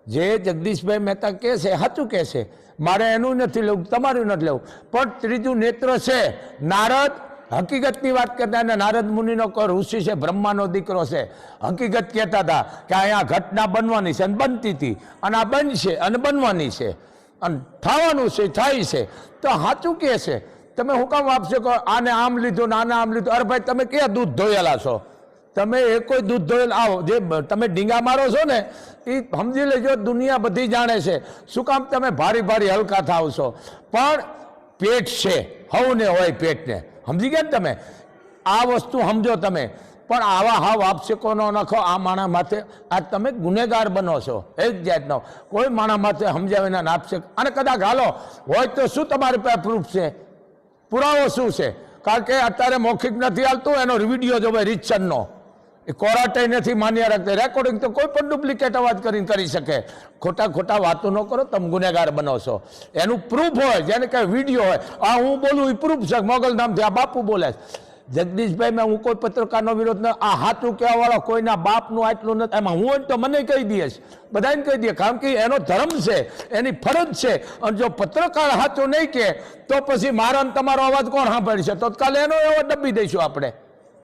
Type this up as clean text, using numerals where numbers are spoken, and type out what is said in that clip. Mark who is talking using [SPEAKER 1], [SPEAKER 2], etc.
[SPEAKER 1] જે જગદીશભાઈ મહેતા કહે છે સાચું કહે છે, મારે એનું નથી લેવું, તમારું નથી લેવું, પણ ત્રીજું નેત્ર છે નારદ, હકીકતની વાત કરતા, અને નારદ મુનિનો ઋષિ છે, બ્રહ્માનો દીકરો છે, હકીકત કહેતા હતા કે અહીંયા ઘટના બનવાની છે અને બનતી હતી, અને આ બનશે અને બનવાની છે અને થવાનું છે, થાય છે, તો સાચું કહે છે. તમે હું કામ આપશો કે આને આમ લીધું ને આને આમ લીધું? અરે ભાઈ, તમે ક્યાં દૂધ ધોયેલા છો? તમે એ કોઈ દૂધ ધોયેલા આવો જે તમે ડીંગા મારો છો ને, એ સમજી લેજો દુનિયા બધી જાણે છે. શું કામ તમે ભારી ભારી હલકા થાવ છો? પણ પેટ છે, હવને હોય પેટને, સમજી ગયા ને તમે? આ વસ્તુ સમજો તમે. પણ આવા હાવ આપશેકો ન નાખો આ માણા માથે, આ તમે ગુનેગાર બનો છો એક જાતનો. કોઈ માણા માથે સમજાવીને આપશે, અને કદાચ હાલો હોય તો શું તમારી પાસે પ્રૂફ છે? પુરાવો શું છે? કારણ કે અત્યારે મૌખિક નથી હાલતું, એનો વિડીયો જોવે રીતસરનો, એ કોર્ટે નથી માન્ય રાખતી. રેકોર્ડિંગ તો કોઈ પણ ડુપ્લિકેટ અવાજ કરીને કરી શકે. ખોટા ખોટા વાતો ન કરો, તમે ગુનેગાર બનો છો. એનું પ્રૂફ હોય, જેને કે વિડીયો હોય, આ હું બોલું એ પ્રૂફ છે, મોગલ નામથી આ બાપુ બોલે છે. જગદીશભાઈ, મેં હું કોઈ પત્રકારનો વિરોધ ન, આ હાથું કહેવા વાળો કોઈના બાપનું આટલું નથી. એમાં હું તો મને કહી દઈશ, બધાને કહી દઈએ, કારણ કે એનો ધર્મ છે, એની ફરજ છે. અને જો પત્રકાર હાથું નહીં કહે તો પછી મારા તમારો અવાજ કોણ સાંભળશે? તો કાલે એનો એવો દબી દઈશું આપણે.